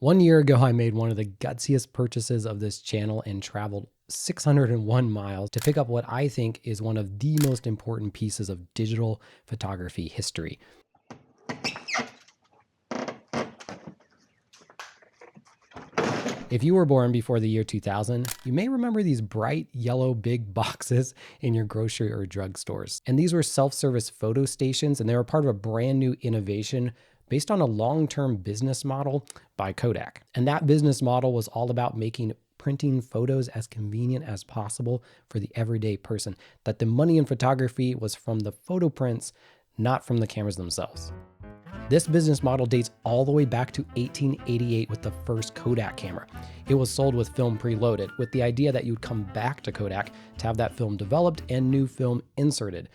1 year ago, I made one of the gutsiest purchases of this channel and traveled 601 miles to pick up what I think is one of the most important pieces of digital photography history. If you were born before the year 2000, you may remember these bright yellow big boxes in your grocery or drug stores. And these were self-service photo stations, and they were part of a brand new innovation based on a long-term business model by Kodak. And that business model was all about making printing photos as convenient as possible for the everyday person. That the money in photography was from the photo prints, not from the cameras themselves. This business model dates all the way back to 1888 with the first Kodak camera. It was sold with film preloaded, with the idea that you'd come back to Kodak to have that film developed and new film inserted,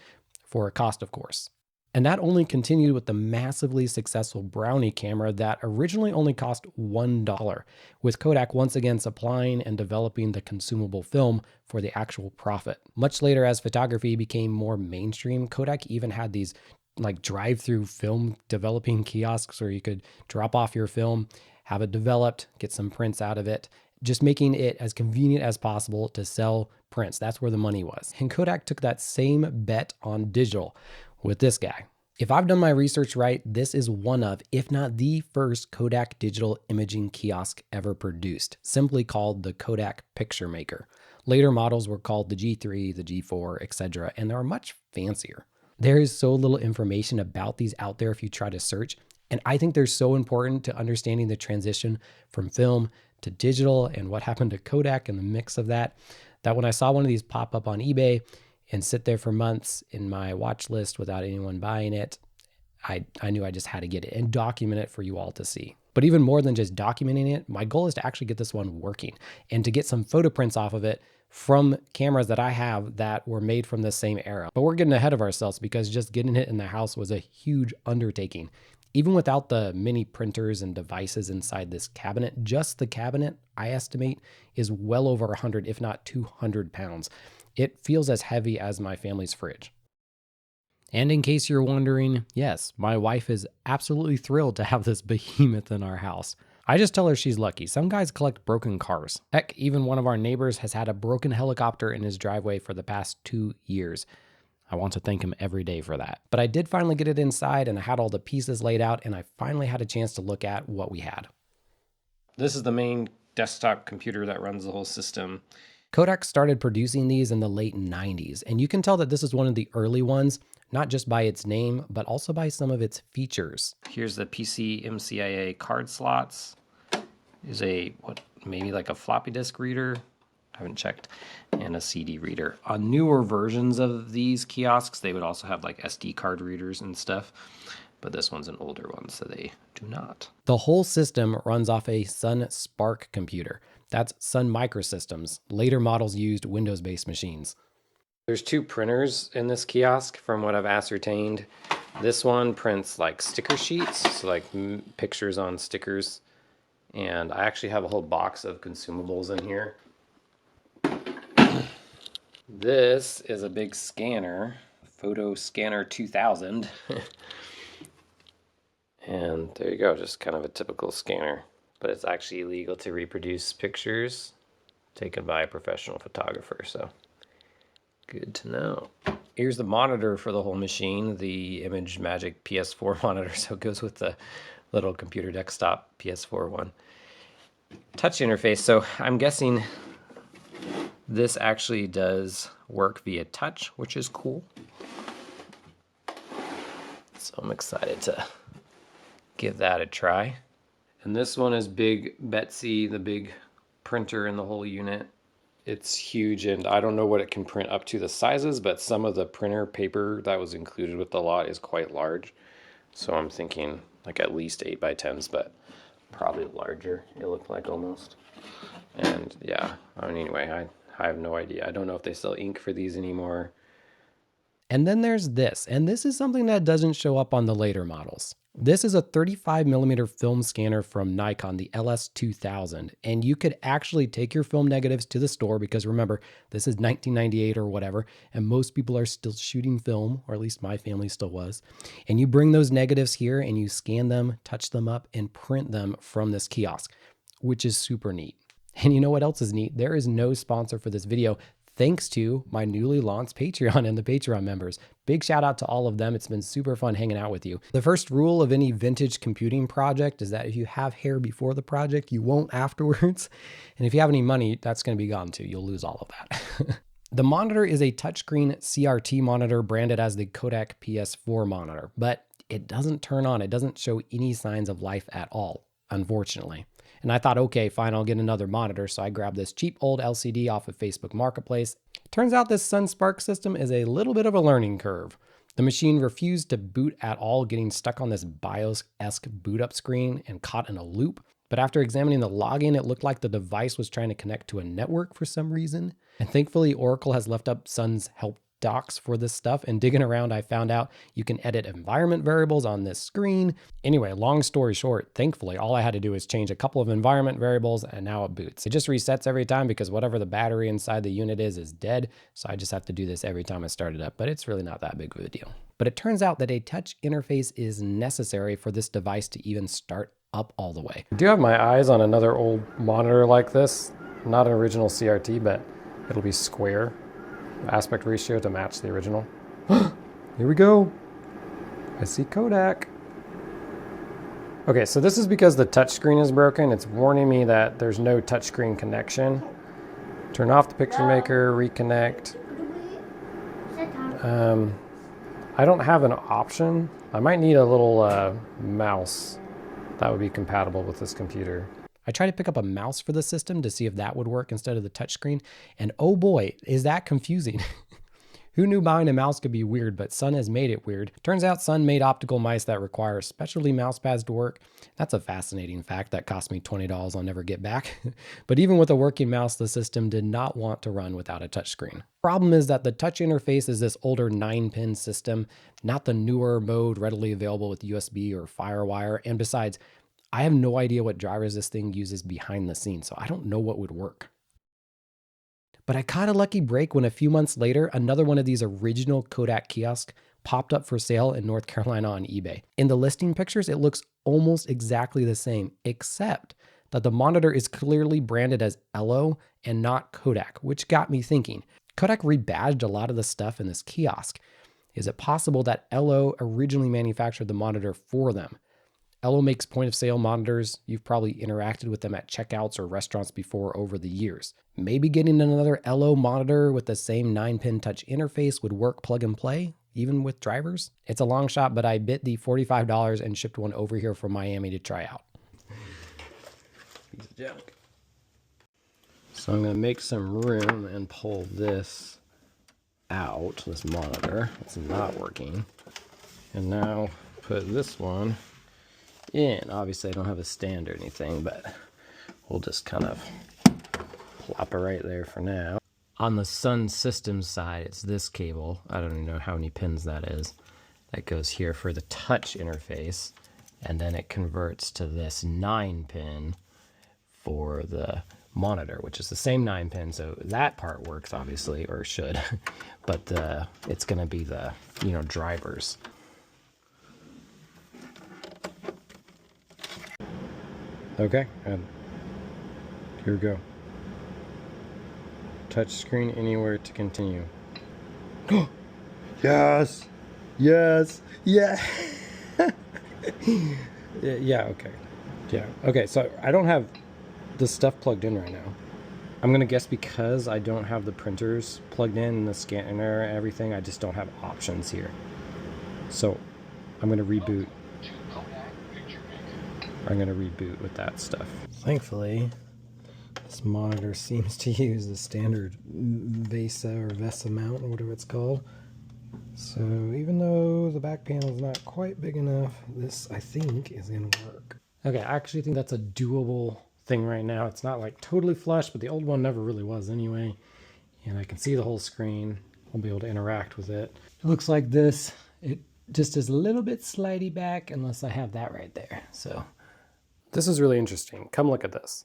for a cost, of course. And that only continued with the massively successful Brownie camera that originally only cost $1, with Kodak once again supplying and developing the consumable film for the actual profit. Much later, as photography became more mainstream, Kodak even had these like drive-through film developing kiosks where you could drop off your film, have it developed, get some prints out of it, just making it as convenient as possible to sell prints. That's where the money was. And Kodak took that same bet on digital with this guy. If I've done my research right, this is one of, if not the first Kodak digital imaging kiosk ever produced, simply called the Kodak Picture Maker. Later models were called the G3, the G4, etc., and they were much fancier. There is so little information about these out there if you try to search, and I think they're so important to understanding the transition from film to digital and what happened to Kodak and the mix of that, that when I saw one of these pop up on eBay and sit there for months in my watch list without anyone buying it, I knew I just had to get it and document it for you all to see. But even more than just documenting it, my goal is to actually get this one working and to get some photo prints off of it from cameras that I have that were made from the same era. But we're getting ahead of ourselves because just getting it in the house was a huge undertaking. Even without the mini printers and devices inside this cabinet, just the cabinet, I estimate, is well over 100, if not 200 pounds. It feels as heavy as my family's fridge. And in case you're wondering, yes, my wife is absolutely thrilled to have this behemoth in our house. I just tell her she's lucky. Some guys collect broken cars. Heck, even one of our neighbors has had a broken helicopter in his driveway for the past 2 years. I want to thank him every day for that. But I did finally get it inside and I had all the pieces laid out and I finally had a chance to look at what we had. This is the main desktop computer that runs the whole system. Kodak started producing these in the late 90s, and you can tell that this is one of the early ones, not just by its name, but also by some of its features. Here's the PC MCIA card slots. Is maybe like a floppy disk reader, I haven't checked, and a CD reader. On newer versions of these kiosks, they would also have like SD card readers and stuff, but this one's an older one, so they do not. The whole system runs off a Sun Spark computer. That's Sun Microsystems. Later models used Windows-based machines. There's 2 printers in this kiosk from what I've ascertained. This one prints like sticker sheets, so like pictures on stickers. And I actually have a whole box of consumables in here. This is a big scanner, Photo Scanner 2000. And there you go, just kind of a typical scanner. But it's actually illegal to reproduce pictures taken by a professional photographer, so good to know. Here's the monitor for the whole machine, the Image Magic PS4 monitor, so it goes with the little computer desktop PS4 one. Touch interface, so I'm guessing this actually does work via touch, which is cool. So I'm excited to give that a try. And this one is Big Betsy, the big printer in the whole unit. It's huge, and I don't know what it can print up to the sizes, but some of the printer paper that was included with the lot is quite large. So I'm thinking like at least 8x10s, but probably larger, it looked like almost. And yeah, anyway, I have no idea. I don't know if they sell ink for these anymore. And then there's this, and this is something that doesn't show up on the later models. This is a 35mm film scanner from Nikon, the LS2000, and you could actually take your film negatives to the store because remember, this is 1998 or whatever, and most people are still shooting film, or at least my family still was. And you bring those negatives here and you scan them, touch them up, and print them from this kiosk, which is super neat. And you know what else is neat? There is no sponsor for this video, thanks to my newly launched Patreon and the Patreon members. Big shout out to all of them. It's been super fun hanging out with you. The first rule of any vintage computing project is that if you have hair before the project, you won't afterwards. And if you have any money, that's going to be gone too. You'll lose all of that. The monitor is a touchscreen CRT monitor branded as the Kodak PS4 monitor, but it doesn't turn on. It doesn't show any signs of life at all, unfortunately. And I thought, okay, fine, I'll get another monitor. So I grabbed this cheap old LCD off of Facebook Marketplace. Turns out this SunSpark system is a little bit of a learning curve. The machine refused to boot at all, getting stuck on this BIOS-esque boot up screen and caught in a loop. But after examining the login, it looked like the device was trying to connect to a network for some reason. And thankfully, Oracle has left up Sun's help docs for this stuff, and digging around I found out you can edit environment variables on this screen. Anyway, long story short, thankfully all I had to do is change a couple of environment variables and now it boots. It just resets every time because whatever the battery inside the unit is dead, so I just have to do this every time I start it up, but it's really not that big of a deal. But it turns out that a touch interface is necessary for this device to even start up all the way. I do have my eyes on another old monitor like this, not an original CRT, but it'll be square. Aspect ratio to match the original. Here we go. I see Kodak. Okay, so this is because the touchscreen is broken. It's warning me that there's no touchscreen connection. Turn off the picture maker, reconnect. I don't have an option. I might need a little mouse that would be compatible with this computer. I tried to pick up a mouse for the system to see if that would work instead of the touchscreen, and oh boy, is that confusing. Who knew buying a mouse could be weird, but Sun has made it weird. Turns out Sun made optical mice that require specialty mouse pads to work. That's a fascinating fact that cost me $20 I'll never get back. But even with a working mouse, the system did not want to run without a touchscreen. Problem is that the touch interface is this older 9-pin system, not the newer mode readily available with USB or FireWire, and besides, I have no idea what drivers this thing uses behind the scenes, so I don't know what would work. But I caught a lucky break when a few months later, another one of these original Kodak kiosks popped up for sale in North Carolina on eBay. In the listing pictures, it looks almost exactly the same, except that the monitor is clearly branded as Elo and not Kodak, which got me thinking. Kodak rebadged a lot of the stuff in this kiosk. Is it possible that Elo originally manufactured the monitor for them? Elo makes point-of-sale monitors. You've probably interacted with them at checkouts or restaurants before over the years. Maybe getting another Elo monitor with the same 9-pin touch interface would work plug and play, even with drivers. It's a long shot, but I bit the $45 and shipped one over here from Miami to try out. Piece of junk. So I'm going to make some room and pull this out, this monitor. It's not working. And now put this one in. Obviously I don't have a stand or anything, but we'll just kind of plop it right there for now. On the Sun Systems side, it's this cable. I don't even know how many pins that is. That goes here for the touch interface, and then it converts to this 9-pin for the monitor, which is the same 9-pin, so that part works obviously, or should, but it's going to be the, drivers. Okay, and here we go. Touch screen anywhere to continue. Yes! Yes! Yeah! Yeah, okay. Yeah, okay, so I don't have the stuff plugged in right now. I'm gonna guess because I don't have the printers plugged in, the scanner and everything, I just don't have options here. So, I'm gonna reboot. I'm going to reboot with that stuff. Thankfully, this monitor seems to use the standard VESA mount or whatever it's called. So even though the back panel is not quite big enough, this I think is going to work. Okay, I actually think that's a doable thing right now. It's not like totally flush, but the old one never really was anyway. And I can see the whole screen. I'll be able to interact with it. It looks like this. It just is a little bit slidey back unless I have that right there. So this is really interesting. Come look at this.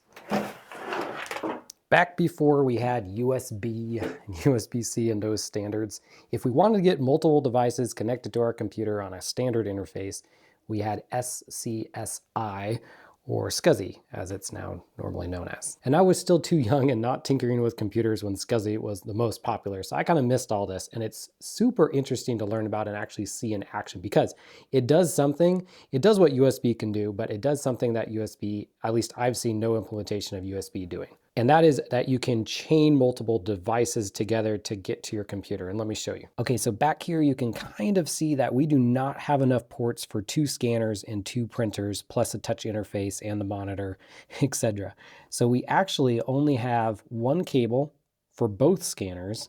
Back before we had USB and USB-C and those standards, if we wanted to get multiple devices connected to our computer on a standard interface, we had SCSI, or SCSI, as it's now normally known as. And I was still too young and not tinkering with computers when SCSI was the most popular, so I kind of missed all this, and it's super interesting to learn about and actually see in action, because it does something, it does what USB can do, but it does something that USB, at least I've seen no implementation of USB doing. And that is that you can chain multiple devices together to get to your computer. And let me show you. Okay, so back here you can kind of see that we do not have enough ports for 2 scanners and 2 printers, plus a touch interface and the monitor, etc. So we actually only have 1 cable for both scanners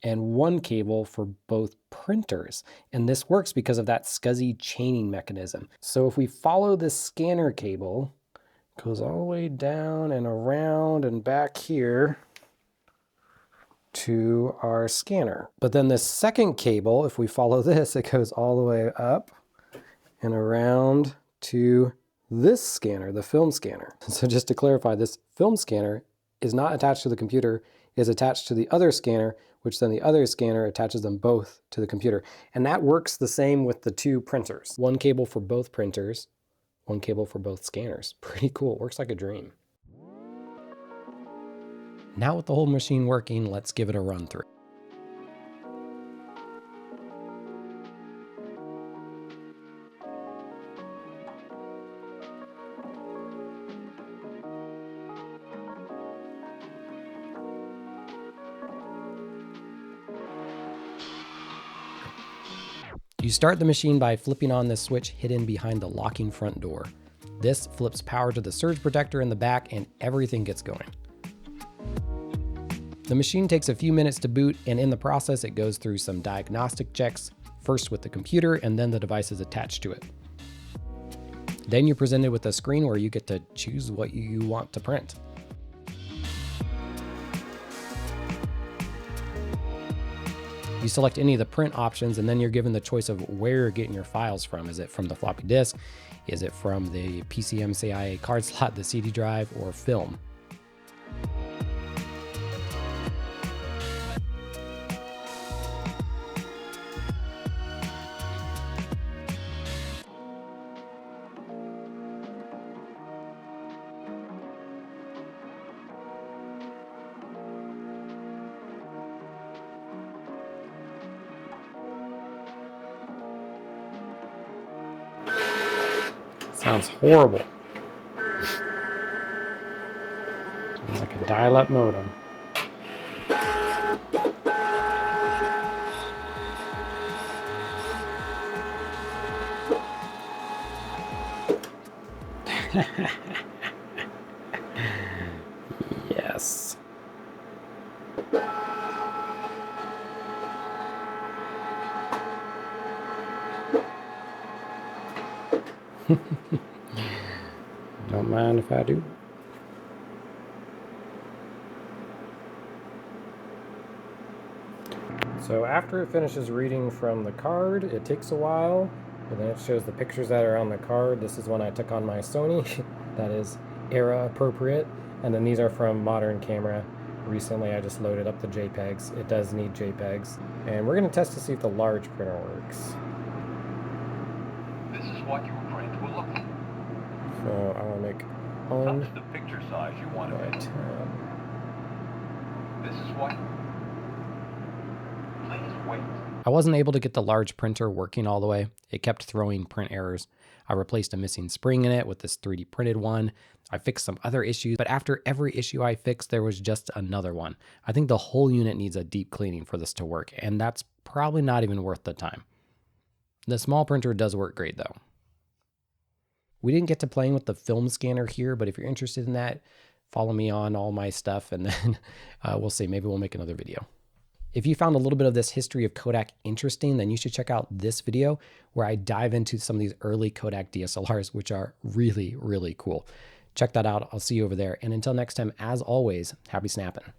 and 1 cable for both printers. And this works because of that SCSI chaining mechanism. So if we follow this scanner cable, goes all the way down and around and back here to our scanner. But then the second cable, if we follow this, it goes all the way up and around to this scanner, the film scanner. So just to clarify, this film scanner is not attached to the computer, is attached to the other scanner, which then the other scanner attaches them both to the computer. And that works the same with the 2 printers. 1 cable for both printers, 1 cable for both scanners. Pretty cool, works like a dream. Now with the whole machine working, let's give it a run through. You start the machine by flipping on this switch hidden behind the locking front door. This flips power to the surge protector in the back and everything gets going. The machine takes a few minutes to boot, and in the process it goes through some diagnostic checks, first with the computer and then the devices attached to it. Then you're presented with a screen where you get to choose what you want to print. You select any of the print options, and then you're given the choice of where you're getting your files from. Is it from the floppy disk? Is it from the PCMCIA card slot, the CD drive, or film? Sounds horrible. Sounds like a dial-up modem. Yes. Don't mind if I do. So after it finishes reading from the card, it takes a while, and then it shows the pictures that are on the card. This is one I took on my Sony, that is era appropriate. And then these are from Modern Camera. Recently I just loaded up the JPEGs. It does need JPEGs. And we're gonna test to see if the large printer works. This is what your print will look like. So I wanna make Touch the picture size you want to by make. 10. This is what. Please wait. I wasn't able to get the large printer working all the way. It kept throwing print errors. I replaced a missing spring in it with this 3D printed one. I fixed some other issues, but after every issue I fixed, there was just another one. I think the whole unit needs a deep cleaning for this to work, and that's probably not even worth the time. The small printer does work great though. We didn't get to playing with the film scanner here, but if you're interested in that, follow me on all my stuff, and then we'll see, maybe we'll make another video. If you found a little bit of this history of Kodak interesting, then you should check out this video where I dive into some of these early Kodak DSLRs, which are really, really cool. Check that out. I'll see you over there. And until next time, as always, happy snapping.